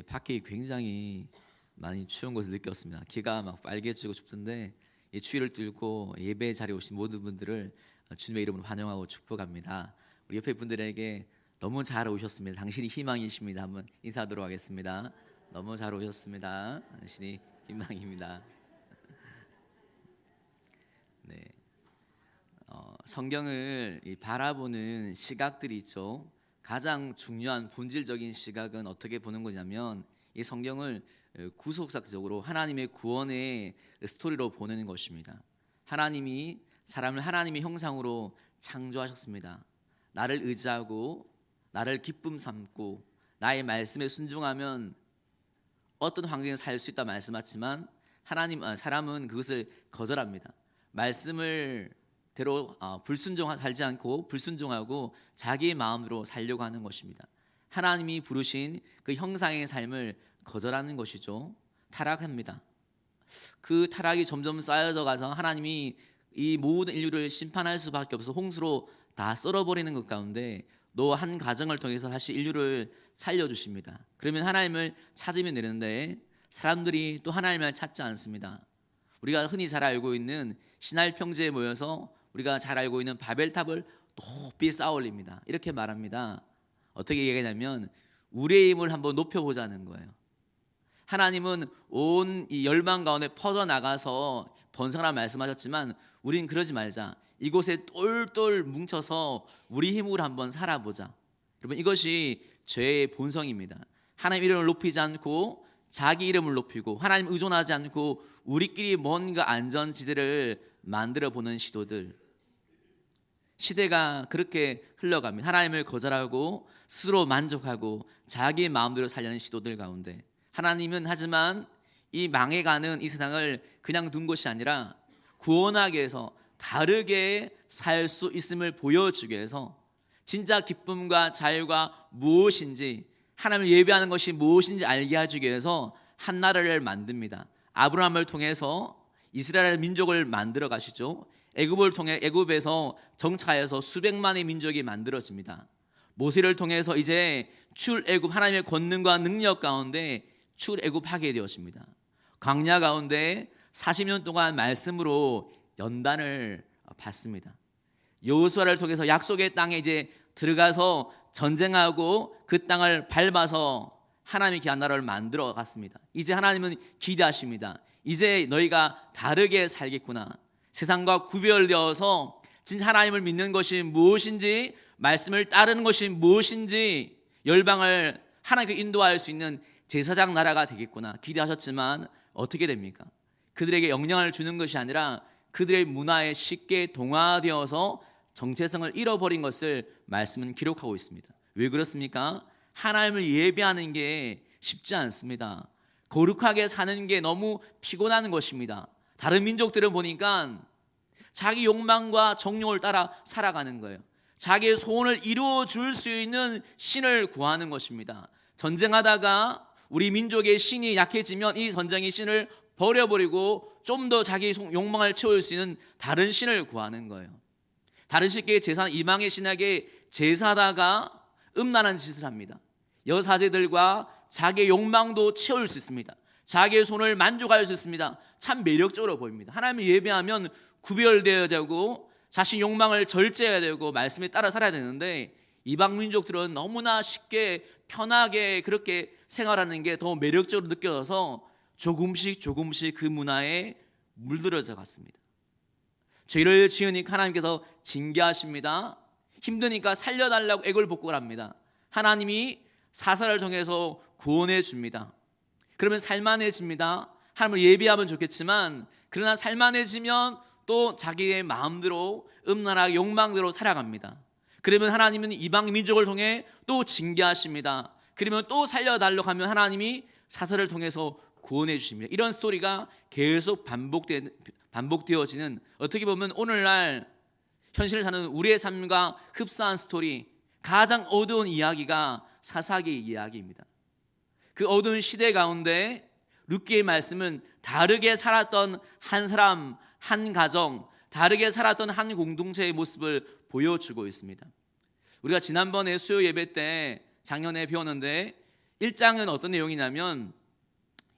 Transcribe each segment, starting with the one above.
밖이 굉장히 많이 추운 것을 느꼈습니다. 기가 막 빨개지고 춥던데 이 추위를 뚫고 예배 자리에 오신 모든 분들을 주님의 이름으로 환영하고 축복합니다. 우리 옆에 분들에게 너무 잘 오셨습니다. 당신이 희망이십니다. 한번 인사하도록 하겠습니다. 너무 잘 오셨습니다. 당신이 희망입니다. 네, 성경을 바라보는 시각들이 있죠. 가장 중요한 본질적인 시각은 어떻게 보는 거냐면 이 성경을 구속사적으로 하나님의 구원의 스토리로 보는 것입니다. 하나님이 사람을 하나님의 형상으로 창조하셨습니다. 나를 의지하고 나를 기쁨 삼고 나의 말씀에 순종하면 어떤 환경에 살 수 있다 말씀하지만 사람은 그것을 거절합니다. 말씀을 대로 살지 않고 불순종하고 자기의 마음으로 살려고 하는 것입니다. 하나님이 부르신 그 형상의 삶을 거절하는 것이죠. 타락합니다. 그 타락이 점점 쌓여져 가서 하나님이 이 모든 인류를 심판할 수밖에 없어 홍수로 다 썰어버리는 것 가운데 노아 한 가정을 통해서 다시 인류를 살려주십니다. 그러면 하나님을 찾으면 되는데 사람들이 또 하나님을 찾지 않습니다. 우리가 흔히 잘 알고 있는 신할 평지에 모여서 우리가 잘 알고 있는 바벨탑을 높이 쌓아 올립니다. 이렇게 말합니다. 어떻게 얘기하냐면 우리의 힘을 한번 높여보자는 거예요. 하나님은 온 이 열방 가운데 퍼져나가서 번성하라 말씀하셨지만 우린 그러지 말자. 이곳에 똘똘 뭉쳐서 우리 힘으로 한번 살아보자. 여러분, 이것이 죄의 본성입니다. 하나님 이름을 높이지 않고 자기 이름을 높이고 하나님 의존하지 않고 우리끼리 뭔가 안전지대를 만들어 보는 시도들. 시대가 그렇게 흘러갑니다. 하나님을 거절하고 스스로 만족하고 자기 마음대로 살려는 시도들 가운데 하나님은 하지만 이 망해가는 이 세상을 그냥 둔 것이 아니라 구원하기 위해서 다르게 살 수 있음을 보여주기 위해서 진짜 기쁨과 자유가 무엇인지 하나님을 예배하는 것이 무엇인지 알게 해주기 위해서 한 나라를 만듭니다. 아브라함을 통해서 이스라엘 민족을 만들어 가시죠. 애굽을 통해 애굽에서 정착해서 수백만의 민족이 만들어집니다. 모세를 통해서 이제 출애굽 하나님의 권능과 능력 가운데 출애굽하게 되었습니다. 광야 가운데 40년 동안 말씀으로 연단을 받습니다. 여호수아를 통해서 약속의 땅에 이제 들어가서 전쟁하고 그 땅을 밟아서 하나님의 귀한 나라를 만들어 갔습니다. 이제 하나님은 기대하십니다. 이제 너희가 다르게 살겠구나. 세상과 구별되어서 진짜 하나님을 믿는 것이 무엇인지 말씀을 따르는 것이 무엇인지 열방을 하나님께 인도할 수 있는 제사장 나라가 되겠구나 기대하셨지만 어떻게 됩니까? 그들에게 영향을 주는 것이 아니라 그들의 문화에 쉽게 동화되어서 정체성을 잃어버린 것을 말씀은 기록하고 있습니다. 왜 그렇습니까? 하나님을 예배하는 게 쉽지 않습니다. 거룩하게 사는 게 너무 피곤한 것입니다. 다른 민족들은 보니까 자기 욕망과 정욕을 따라 살아가는 거예요. 자기의 소원을 이루어 줄 수 있는 신을 구하는 것입니다. 전쟁하다가 우리 민족의 신이 약해지면 이 전쟁의 신을 버려버리고 좀 더 자기 욕망을 채울 수 있는 다른 신을 구하는 거예요. 다른 쉽게 이방의 신에게 제사다가 음란한 짓을 합니다. 여사제들과 자기의 욕망도 채울 수 있습니다. 자기의 손을 만족할 수 있습니다. 참 매력적으로 보입니다. 하나님을 예배하면 구별되어야 되고 자신 욕망을 절제해야 되고 말씀에 따라 살아야 되는데 이방 민족들은 너무나 쉽게 편하게 그렇게 생활하는 게 더 매력적으로 느껴져서 조금씩 그 문화에 물들어져 갔습니다. 죄를 지으니까 하나님께서 징계하십니다. 힘드니까 살려달라고 애걸 복구를 합니다. 하나님이 사사를 통해서 구원해 줍니다. 그러면 살만해집니다. 하나님을 예배하면 좋겠지만 그러나 살만해지면 또 자기의 마음대로 음란하게 욕망대로 살아갑니다. 그러면 하나님은 이방 민족을 통해 또 징계하십니다. 그러면 또 살려달라고 하면 하나님이 사사를 통해서 구원해 주십니다. 이런 스토리가 계속 반복되어지는 어떻게 보면 오늘날 현실을 사는 우리의 삶과 흡사한 스토리, 가장 어두운 이야기가 사사기의 이야기입니다. 그 어두운 시대 가운데 룻기의 말씀은 다르게 살았던 한 사람, 한 가정, 다르게 살았던 한 공동체의 모습을 보여주고 있습니다. 우리가 지난번에 수요 예배 때 작년에 배웠는데 1장은 어떤 내용이냐면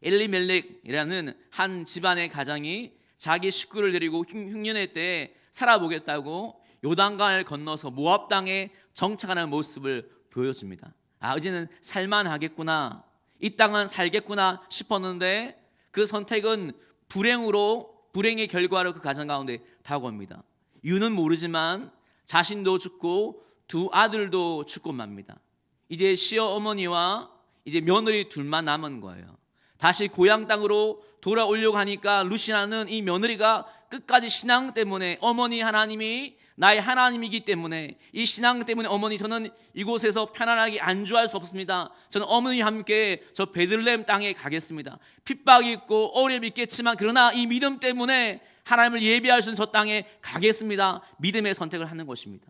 엘리멜렉이라는 한 집안의 가장이 자기 식구를 데리고 흉년의 때에 살아보겠다고 요단강을 건너서 모압 땅에 정착하는 모습을 보여줍니다. 이제는 살만하겠구나, 이 땅은 살겠구나 싶었는데 그 선택은 불행의 결과로 그 가정 가운데 다가옵니다. 이유는 모르지만 자신도 죽고 두 아들도 죽고 맙니다. 이제 시어머니와 이제 며느리 둘만 남은 거예요. 다시 고향 땅으로 돌아오려고 하니까 루시아는 이 며느리가 끝까지 신앙 때문에, 어머니 하나님이 나의 하나님이기 때문에, 이 신앙 때문에 어머니 저는 이곳에서 편안하게 안주할 수 없습니다. 저는 어머니와 함께 저 베들레헴 땅에 가겠습니다. 핍박이 있고 어려움이 있겠지만 그러나 이 믿음 때문에 하나님을 예배할 수 있는 저 땅에 가겠습니다. 믿음의 선택을 하는 것입니다.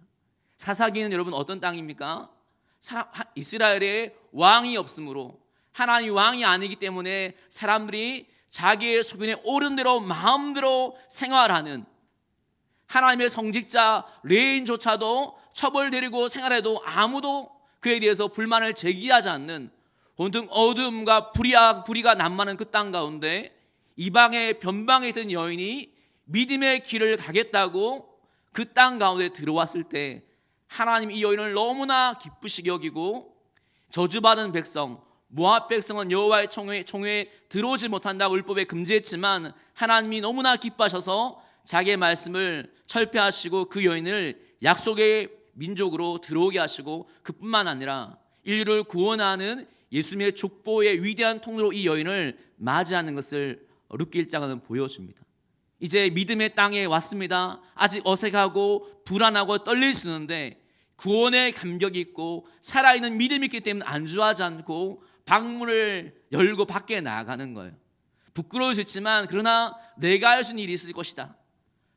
사사기는 여러분 어떤 땅입니까? 이스라엘에 왕이 없으므로, 하나님 왕이 아니기 때문에 사람들이 자기의 소견에 옳은 대로 마음대로 생활하는, 하나님의 성직자 레인조차도 처벌되리고 생활해도 아무도 그에 대해서 불만을 제기하지 않는 온통 어둠과 불의가 난무하는 그 땅 가운데 이방의 변방에 있던 여인이 믿음의 길을 가겠다고 그 땅 가운데 들어왔을 때 하나님 이 여인을 너무나 기쁘시게 여기고, 저주받은 백성 모압 백성은 여호와의 총회에 들어오지 못한다고 율법에 금지했지만 하나님이 너무나 기뻐하셔서 자기의 말씀을 철폐하시고 그 여인을 약속의 민족으로 들어오게 하시고, 그뿐만 아니라 인류를 구원하는 예수님의 족보의 위대한 통로로 이 여인을 맞이하는 것을 룻기 1장은 보여줍니다. 이제 믿음의 땅에 왔습니다. 아직 어색하고 불안하고 떨릴 수 있는데 구원의 감격이 있고 살아있는 믿음이 있기 때문에 안주하지 않고 방문을 열고 밖에 나아가는 거예요. 부끄러울 수 있지만 그러나 내가 할 수 있는 일이 있을 것이다.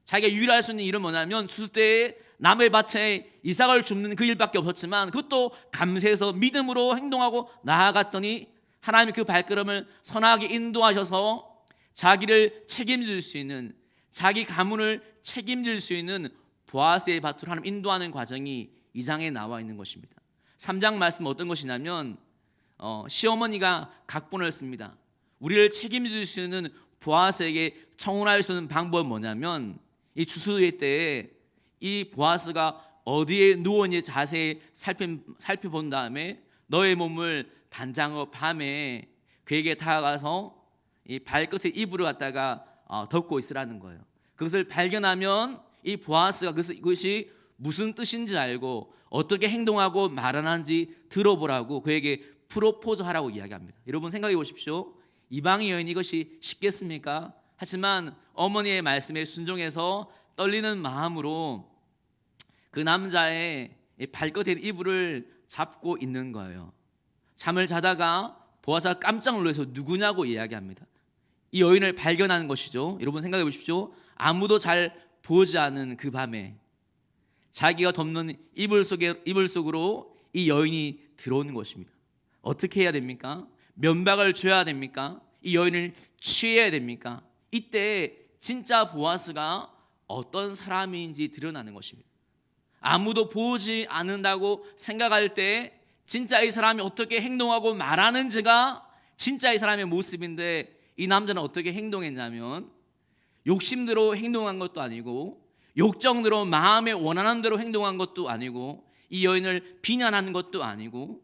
자기가 유일히 할 수 있는 일은 뭐냐면 추수 때에 남의 밭에 이삭을 줍는 그 일밖에 없었지만 그것도 감사해서 믿음으로 행동하고 나아갔더니 하나님이 그 발걸음을 선하게 인도하셔서 자기를 책임질 수 있는, 자기 가문을 책임질 수 있는 보아스의 밭으로 하나님 인도하는 과정이 2장에 나와 있는 것입니다. 3장 말씀 어떤 것이냐면 시어머니가 각본을 씁니다. 우리를 책임질 수 있는 보아스에게 청혼할 수 있는 방법은 뭐냐면 이 추수의 때에 이 보아스가 어디에 누웠는지 자세히 살펴본 다음에 너의 몸을 단장어 밤에 그에게 다가가서 이 발끝에 이불을 갖다가 덮고 있으라는 거예요. 그것을 발견하면 이 보아스가 그것이 무슨 뜻인지 알고 어떻게 행동하고 말하는지 들어보라고 그에게 프로포즈하라고 이야기합니다. 여러분 생각해 보십시오. 이방의 여인이 이것이 쉽겠습니까? 하지만 어머니의 말씀에 순종해서 떨리는 마음으로 그 남자의 발끝에 이불을 잡고 있는 거예요. 잠을 자다가 보아스가 깜짝 놀라서 누구냐고 이야기합니다. 이 여인을 발견하는 것이죠. 여러분 생각해 보십시오. 아무도 잘 보지 않은 그 밤에 자기가 덮는 이불 속으로 이 여인이 들어오는 것입니다. 어떻게 해야 됩니까? 면박을 줘야 됩니까? 이 여인을 취해야 됩니까? 이때 진짜 보아스가 어떤 사람인지 드러나는 것입니다. 아무도 보지 않는다고 생각할 때 진짜 이 사람이 어떻게 행동하고 말하는지가 진짜 이 사람의 모습인데, 이 남자는 어떻게 행동했냐면 욕심대로 행동한 것도 아니고 욕정대로 마음에 원하는 대로 행동한 것도 아니고 이 여인을 비난하는 것도 아니고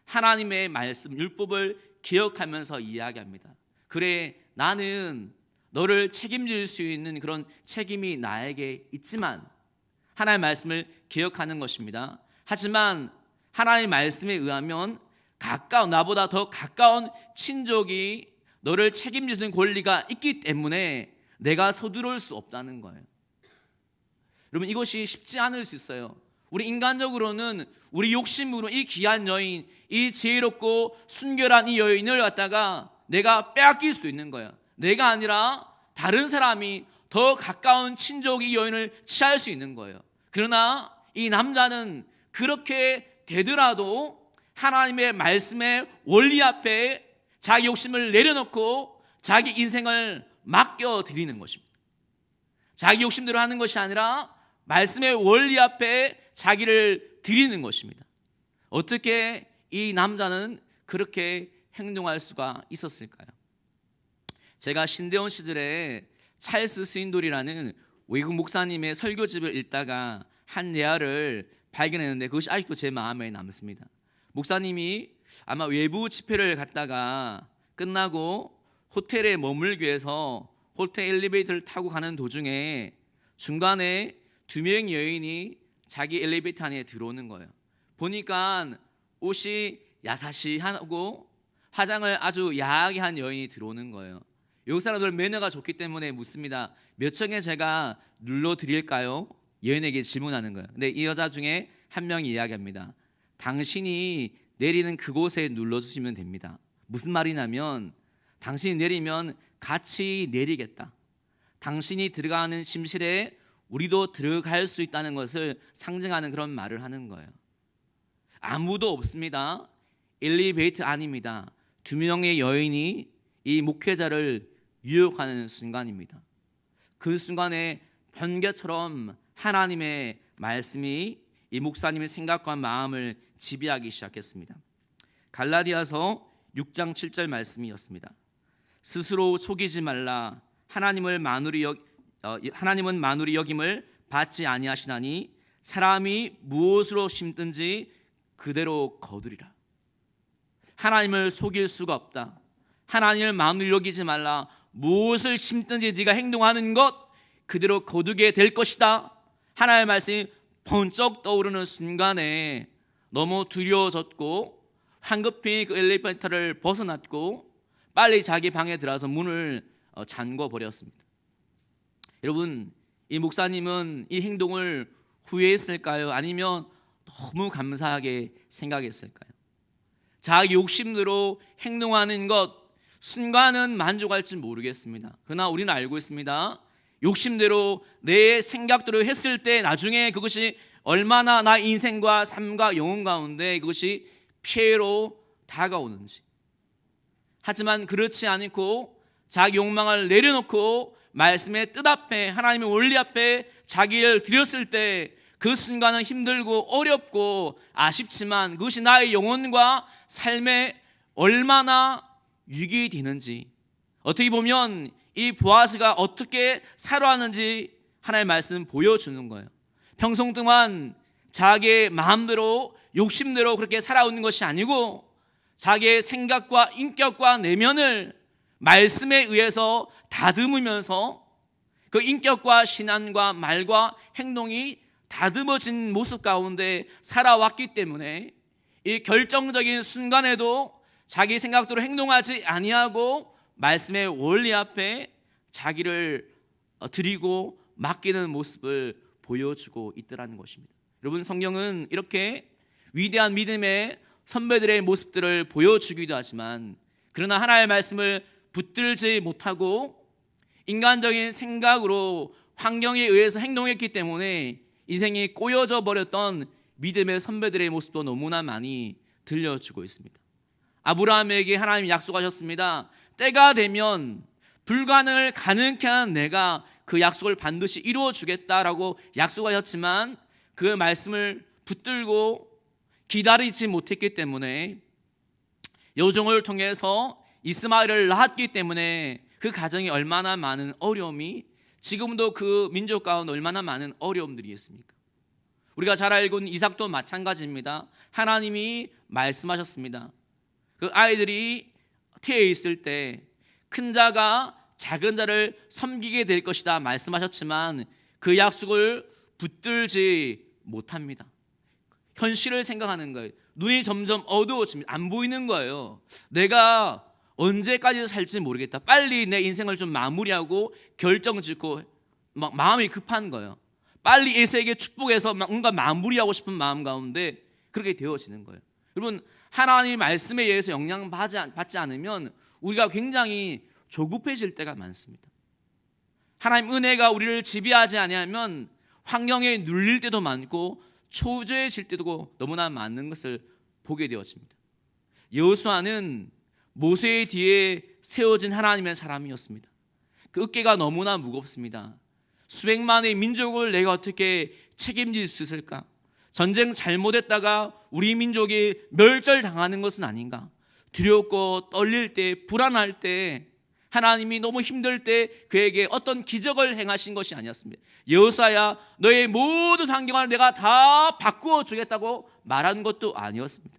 하나님의 말씀 율법을 기억하면서 이야기합니다. 그래, 나는 너를 책임질 수 있는 그런 책임이 나에게 있지만, 하나님의 말씀을 기억하는 것입니다. 하지만 하나님의 말씀에 의하면 나보다 더 가까운 친족이 너를 책임지는 권리가 있기 때문에 내가 서두를 수 없다는 거예요. 여러분 이것이 쉽지 않을 수 있어요. 우리 인간적으로는 우리 욕심으로 이 귀한 여인, 이 지혜롭고 순결한 이 여인을 갖다가 내가 빼앗길 수도 있는 거예요. 내가 아니라 다른 사람이 더 가까운 친족이 이 여인을 취할 수 있는 거예요. 그러나 이 남자는 그렇게 되더라도 하나님의 말씀의 원리 앞에 자기 욕심을 내려놓고 자기 인생을 맡겨드리는 것입니다. 자기 욕심대로 하는 것이 아니라 말씀의 원리 앞에 자기를 드리는 것입니다. 어떻게 이 남자는 그렇게 행동할 수가 있었을까요? 제가 신대원 시절에 찰스 스윈돌이라는 외국 목사님의 설교집을 읽다가 한 내화를 발견했는데 그것이 아직도 제 마음에 남습니다. 목사님이 아마 외부 집회를 갔다가 끝나고 호텔에 머물기 위해서 호텔 엘리베이터를 타고 가는 도중에 중간에 두 명의 여인이 자기 엘리베이터 안에 들어오는 거예요. 보니까 옷이 야사시하고 화장을 아주 야하게 한 여인이 들어오는 거예요. 외국 사람들 매너가 좋기 때문에 묻습니다. 몇 층에 제가 눌러드릴까요? 여인에게 질문하는 거예요. 근데 이 여자 중에 한 명이 이야기합니다. 당신이 내리는 그곳에 눌러주시면 됩니다. 무슨 말이냐면 당신이 내리면 같이 내리겠다. 당신이 들어가는 침실에 우리도 들어갈 수 있다는 것을 상징하는 그런 말을 하는 거예요. 아무도 없습니다. 엘리베이터 안입니다. 두 명의 여인이 이 목회자를 유혹하는 순간입니다. 그 순간에 번개처럼 하나님의 말씀이 이 목사님의 생각과 마음을 지배하기 시작했습니다. 갈라디아서 6장 7절 말씀이었습니다. 스스로 속이지 말라. 하나님은 만우리 여김을 받지 아니하시나니 사람이 무엇으로 심든지 그대로 거두리라. 하나님을 속일 수가 없다. 하나님을 만우리 여기지 말라. 무엇을 심든지 네가 행동하는 것 그대로 거두게 될 것이다. 하나님의 말씀이 번쩍 떠오르는 순간에 너무 두려워졌고 황급히 그 엘리베이터를 벗어났고 빨리 자기 방에 들어가서 문을 잠궈 버렸습니다. 여러분, 이 목사님은 이 행동을 후회했을까요? 아니면 너무 감사하게 생각했을까요? 자기 욕심대로 행동하는 것 순간은 만족할지 모르겠습니다. 그러나 우리는 알고 있습니다. 욕심대로 내 생각대로 했을 때 나중에 그것이 얼마나 나 인생과 삶과 영혼 가운데 그것이 피해로 다가오는지. 하지만 그렇지 않고 자기 욕망을 내려놓고 말씀의 뜻 앞에 하나님의 원리 앞에 자기를 드렸을 때 그 순간은 힘들고 어렵고 아쉽지만 그것이 나의 영혼과 삶에 얼마나 유익이 되는지, 어떻게 보면 이 보아스가 어떻게 살아왔는지 하나님의 말씀 보여주는 거예요. 평생 동안 자기의 마음대로 욕심대로 그렇게 살아오는 것이 아니고 자기의 생각과 인격과 내면을 말씀에 의해서 다듬으면서 그 인격과 신앙과 말과 행동이 다듬어진 모습 가운데 살아왔기 때문에 이 결정적인 순간에도 자기 생각대로 행동하지 아니하고 말씀의 원리 앞에 자기를 드리고 맡기는 모습을 보여주고 있더라는 것입니다. 여러분, 성경은 이렇게 위대한 믿음의 선배들의 모습들을 보여주기도 하지만 그러나 하나님의 말씀을 붙들지 못하고 인간적인 생각으로 환경에 의해서 행동했기 때문에 인생이 꼬여져 버렸던 믿음의 선배들의 모습도 너무나 많이 들려주고 있습니다. 아브라함에게 하나님이 약속하셨습니다. 때가 되면 불가능을 가능케 하는 내가 그 약속을 반드시 이루어 주겠다라고 약속하셨지만 그 말씀을 붙들고 기다리지 못했기 때문에 여종을 통해서 이스마엘을 낳았기 때문에 그 가정이 얼마나 많은 어려움이, 지금도 그 민족 가운데 얼마나 많은 어려움들이 있습니까? 우리가 잘 알고 있는 이삭도 마찬가지입니다. 하나님이 말씀하셨습니다. 그 아이들이 태어 있을 때 큰 자가 작은 자를 섬기게 될 것이다 말씀하셨지만 그 약속을 붙들지 못합니다. 현실을 생각하는 거예요. 눈이 점점 어두워집니다. 안 보이는 거예요. 내가 언제까지 살지 모르겠다. 빨리 내 인생을 좀 마무리하고 결정 짓고 막 마음이 급한 거예요. 빨리 이 세계 축복해서 뭔가 마무리하고 싶은 마음 가운데 그렇게 되어지는 거예요. 여러분, 하나님 말씀에 의해서 영향받지 않으면 우리가 굉장히 조급해질 때가 많습니다. 하나님 은혜가 우리를 지배하지 아니하면 환경에 눌릴 때도 많고 초조해질 때도 너무나 많은 것을 보게 되어집니다. 여호수아는 모세의 뒤에 세워진 하나님의 사람이었습니다. 그 어깨가 너무나 무겁습니다. 수백만의 민족을 내가 어떻게 책임질 수 있을까? 전쟁 잘못했다가 우리 민족이 멸절당하는 것은 아닌가? 두렵고 떨릴 때, 불안할 때, 하나님이 너무 힘들 때 그에게 어떤 기적을 행하신 것이 아니었습니다. 여호수아야 너의 모든 환경을 내가 다 바꾸어 주겠다고 말한 것도 아니었습니다.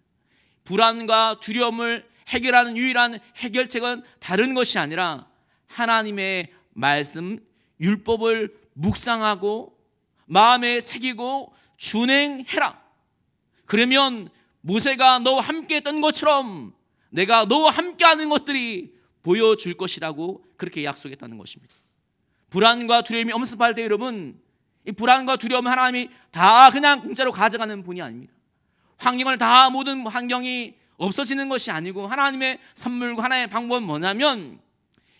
불안과 두려움을 해결하는 유일한 해결책은 다른 것이 아니라 하나님의 말씀, 율법을 묵상하고 마음에 새기고 준행해라. 그러면 모세가 너와 함께 했던 것처럼 내가 너와 함께 하는 것들이 보여줄 것이라고 그렇게 약속했다는 것입니다. 불안과 두려움이 엄습할 때 여러분, 이 불안과 두려움은 하나님이 다 그냥 공짜로 가져가는 분이 아닙니다. 환경을 다 모든 환경이 없어지는 것이 아니고 하나님의 선물과 하나의 방법은 뭐냐면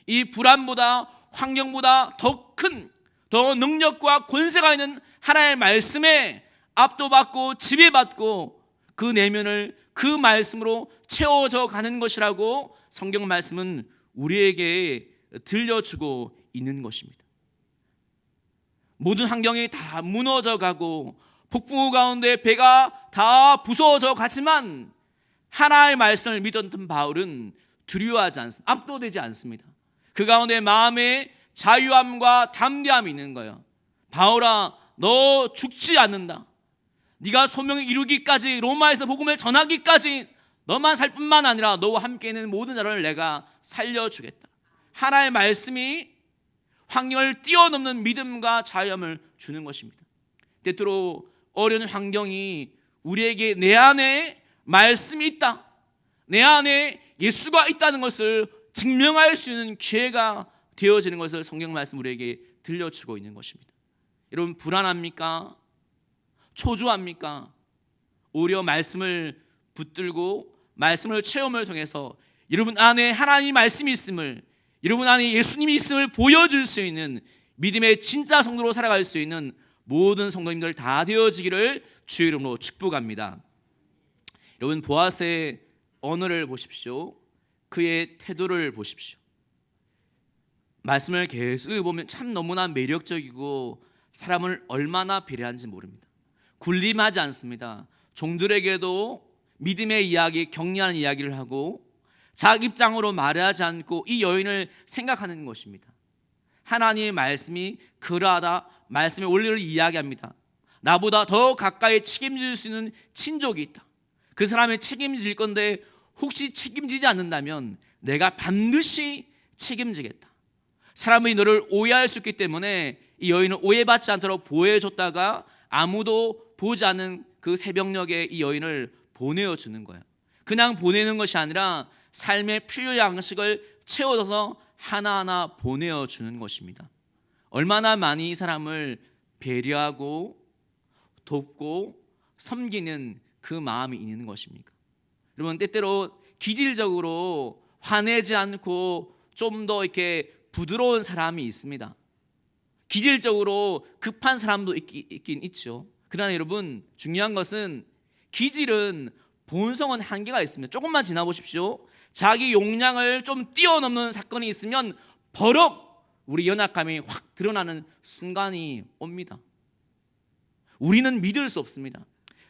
이 불안보다 환경보다 더 큰, 더 능력과 권세가 있는 하나의 말씀에 압도받고 지배받고 그 내면을 그 말씀으로 채워져 가는 것이라고 성경 말씀은 우리에게 들려주고 있는 것입니다. 모든 환경이 다 무너져 가고 폭풍우 가운데 배가 다 부서져 가지만 하나의 말씀을 믿었던 바울은 두려워하지 않습니다. 압도되지 않습니다. 그 가운데 마음에 자유함과 담대함이 있는 거예요. 바울아, 너 죽지 않는다. 네가 소명을 이루기까지, 로마에서 복음을 전하기까지 너만 살 뿐만 아니라 너와 함께 있는 모든 자를 내가 살려주겠다. 하나의 말씀이 환경을 뛰어넘는 믿음과 자유함을 주는 것입니다. 때때로 어려운 환경이 우리에게 내 안에 말씀이 있다, 내 안에 예수가 있다는 것을 증명할 수 있는 기회가 되어지는 것을 성경 말씀 우리에게 들려주고 있는 것입니다. 여러분, 불안합니까? 초조합니까? 오히려 말씀을 붙들고 말씀을 체험을 통해서 여러분 안에 하나님 말씀이 있음을, 여러분 안에 예수님이 있음을 보여줄 수 있는 믿음의 진짜 성도로 살아갈 수 있는 모든 성도님들 다 되어지기를 주의 이름으로 축복합니다. 여러분, 보아스의 언어를 보십시오. 그의 태도를 보십시오. 말씀을 계속 보면 참 너무나 매력적이고 사람을 얼마나 배려하는지 모릅니다. 군림하지 않습니다. 종들에게도 믿음의 이야기, 격려하는 이야기를 하고 자기 입장으로 말하지 않고 이 여인을 생각하는 것입니다. 하나님의 말씀이 그러하다, 말씀의 원리를 이야기합니다. 나보다 더 가까이 책임질 수 있는 친족이 있다. 그 사람이 책임질 건데 혹시 책임지지 않는다면 내가 반드시 책임지겠다. 사람이 너를 오해할 수 있기 때문에 이 여인을 오해받지 않도록 보호해줬다가 아무도 보지 않는 그 새벽녘에 이 여인을 보내어주는 거예요. 그냥 보내는 것이 아니라 삶의 필요 양식을 채워서 하나하나 보내어주는 것입니다. 얼마나 많이 이 사람을 배려하고 돕고 섬기는 그 마음이 있는 것입니까? 여러분, 때때로 기질적으로 화내지 않고 좀 더 이렇게 부드러운 사람이 있습니다. 기질적으로 급한 사람도 있긴 있죠. 그러나 여러분, 중요한 것은 기질은, 본성은 한계가 있습니다. 조금만 지나보십시오. 자기 용량을 좀 뛰어넘는 사건이 있으면 버럭 우리 연약함이 확 드러나는 순간이 옵니다. 우리는 믿을 수 없습니다.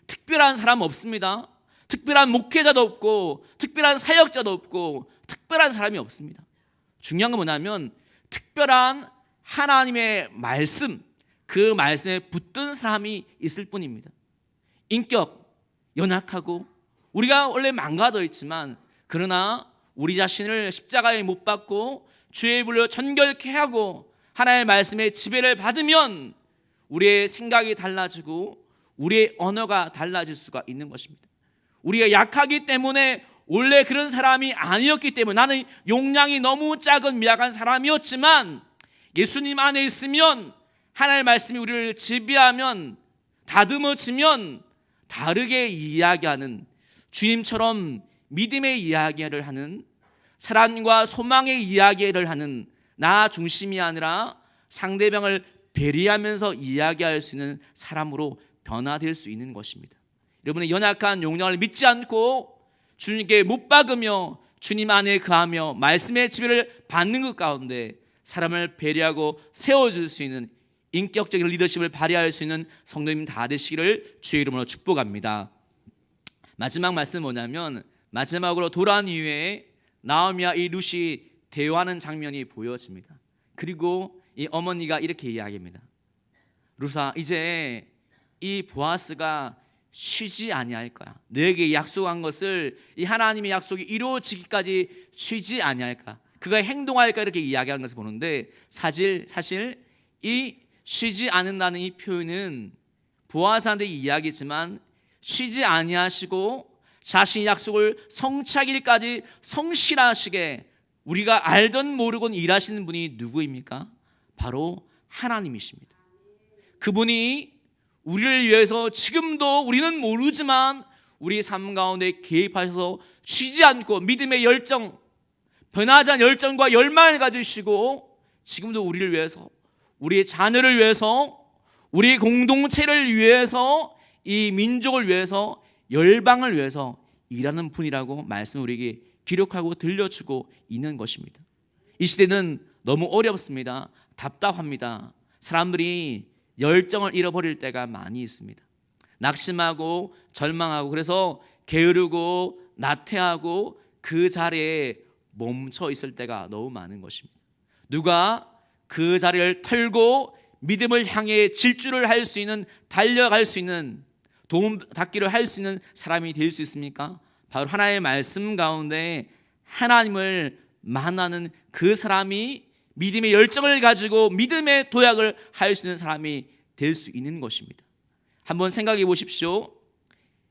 특별한 사람 없습니다. 특별한 목회자도 없고 특별한 사역자도 없고 특별한 사람이 없습니다. 중요한 건 뭐냐면 특별한 하나님의 말씀, 그 말씀에 붙든 사람이 있을 뿐입니다. 인격 연약하고 우리가 원래 망가져 있지만, 그러나 우리 자신을 십자가에 못 박고 주의 불로 전결케 하고 하나님의 말씀의 지배를 받으면 우리의 생각이 달라지고 우리의 언어가 달라질 수가 있는 것입니다. 우리가 약하기 때문에, 원래 그런 사람이 아니었기 때문에, 나는 용량이 너무 작은 미약한 사람이었지만 예수님 안에 있으면, 하나님의 말씀이 우리를 지배하면, 다듬어지면 다르게 이야기하는, 주님처럼 믿음의 이야기를 하는, 사랑과 소망의 이야기를 하는, 나 중심이 아니라 상대방을 배려하면서 이야기할 수 있는 사람으로 변화될 수 있는 것입니다. 여러분의 연약한 용량을 믿지 않고 주님께 못 박으며 주님 안에 거하며 말씀의 지배를 받는 것 가운데 사람을 배려하고 세워줄 수 있는 인격적인 리더십을 발휘할 수 있는 성도님 다 되시기를 주의 이름으로 축복합니다. 마지막 말씀은 뭐냐면 마지막으로 돌아온 이후에 나오미와 이 룻이 대화하는 장면이 보여집니다. 그리고 이 어머니가 이렇게 이야기합니다. 룻아, 이제 이 보아스가 쉬지 아니할 거야. 너에게 약속한 것을, 이 하나님의 약속이 이루어지기까지 쉬지 아니할까, 그가 행동할까, 이렇게 이야기하는 것을 보는데, 사실 이 쉬지 않는다는 이 표현은 보아스한테 이야기지만 쉬지 아니하시고 자신의 약속을 성취하기까지 성실하시게 우리가 알던 모르건 일하시는 분이 누구입니까? 바로 하나님이십니다. 그분이 우리를 위해서 지금도 우리는 모르지만 우리 삶 가운데 개입하셔서 쉬지 않고 믿음의 열정, 변하지 않은 열정과 열망을 가지시고 지금도 우리를 위해서, 우리의 자녀를 위해서, 우리 공동체를 위해서, 이 민족을 위해서, 열방을 위해서 일하는 분이라고 말씀을 우리에게 기록하고 들려주고 있는 것입니다. 이 시대는 너무 어렵습니다. 답답합니다. 사람들이 열정을 잃어버릴 때가 많이 있습니다. 낙심하고 절망하고, 그래서 게으르고 나태하고 그 자리에 멈춰 있을 때가 너무 많은 것입니다. 누가 그 자리를 털고 믿음을 향해 질주를 할 수 있는, 달려갈 수 있는, 도움 닫기를 할 수 있는 사람이 될 수 있습니까? 바로 하나님의 말씀 가운데 하나님을 만나는 그 사람이 믿음의 열정을 가지고 믿음의 도약을 할 수 있는 사람이 될 수 있는 것입니다. 한번 생각해 보십시오.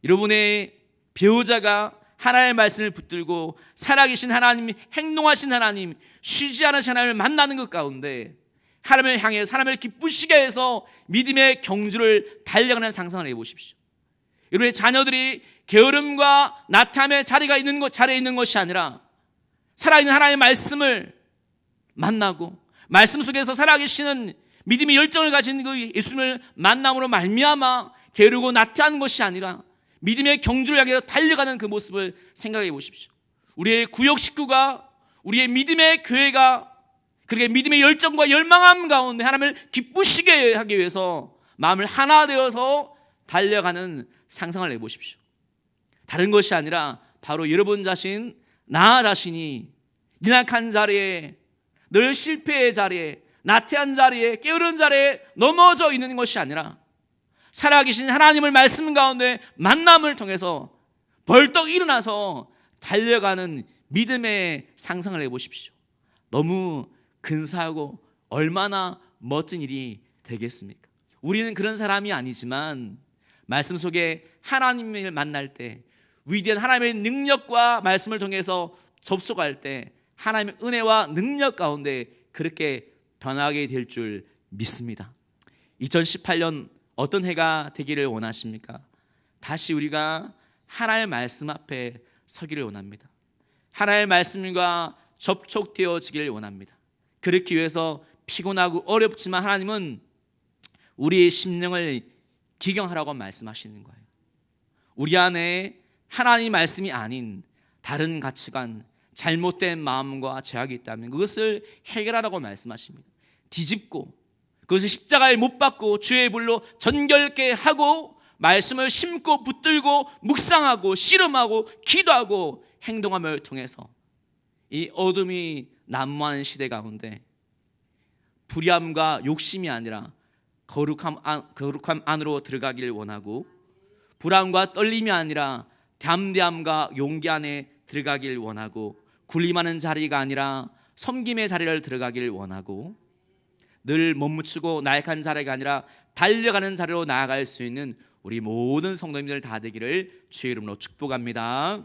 여러분의 배우자가 하나님의 말씀을 붙들고 살아계신 하나님, 행동하신 하나님, 쉬지 않으신 하나님을 만나는 것 가운데 하나님을 향해 사람을 기쁘시게 해서 믿음의 경주를 달려가는 상상을 해보십시오. 여러분의 자녀들이 게으름과 나태함의 자리에 있는 것이 아니라 살아있는 하나님의 말씀을 만나고 말씀 속에서 살아계시는 믿음의 열정을 가진 그 예수님을 만남으로 말미암아 게으르고 나태하는 것이 아니라 믿음의 경주를 향해서 달려가는 그 모습을 생각해 보십시오. 우리의 구역 식구가, 우리의 믿음의 교회가 그렇게 믿음의 열정과 열망함 가운데 하나님을 기쁘시게 하기 위해서 마음을 하나 되어서 달려가는 상상을 해보십시오. 다른 것이 아니라 바로 여러분 자신, 나 자신이 연약한 자리에, 늘 실패의 자리에, 나태한 자리에, 게으른 자리에 넘어져 있는 것이 아니라 살아계신 하나님을 말씀 가운데 만남을 통해서 벌떡 일어나서 달려가는 믿음의 상상을 해보십시오. 너무 근사하고 얼마나 멋진 일이 되겠습니까? 우리는 그런 사람이 아니지만 말씀 속에 하나님을 만날 때, 위대한 하나님의 능력과 말씀을 통해서 접속할 때 하나님의 은혜와 능력 가운데 그렇게 변하게 될 줄 믿습니다. 2018년 어떤 해가 되기를 원하십니까? 다시 우리가 하나님의 말씀 앞에 서기를 원합니다. 하나님의 말씀과 접촉되어지기를 원합니다. 그렇기 위해서 피곤하고 어렵지만 하나님은 우리의 심령을 기경하라고 말씀하시는 거예요. 우리 안에 하나님 말씀이 아닌 다른 가치관, 잘못된 마음과 제약이 있다면 그것을 해결하라고 말씀하십니다. 뒤집고 그것을 십자가에 못 박고 주의 불로 전결케 하고 말씀을 심고 붙들고 묵상하고 씨름하고 기도하고 행동함을 통해서 이 어둠이 난무하는 시대 가운데 불의함과 욕심이 아니라 거룩함 안으로 들어가기를 원하고, 불안과 떨림이 아니라 담대함과 용기 안에 들어가기를 원하고, 군림하는 자리가 아니라 섬김의 자리를 들어가기를 원하고, 늘 머무르고 나약한 자리가 아니라 달려가는 자리로 나아갈 수 있는 우리 모든 성도님들 다 되기를 주의 이름으로 축복합니다.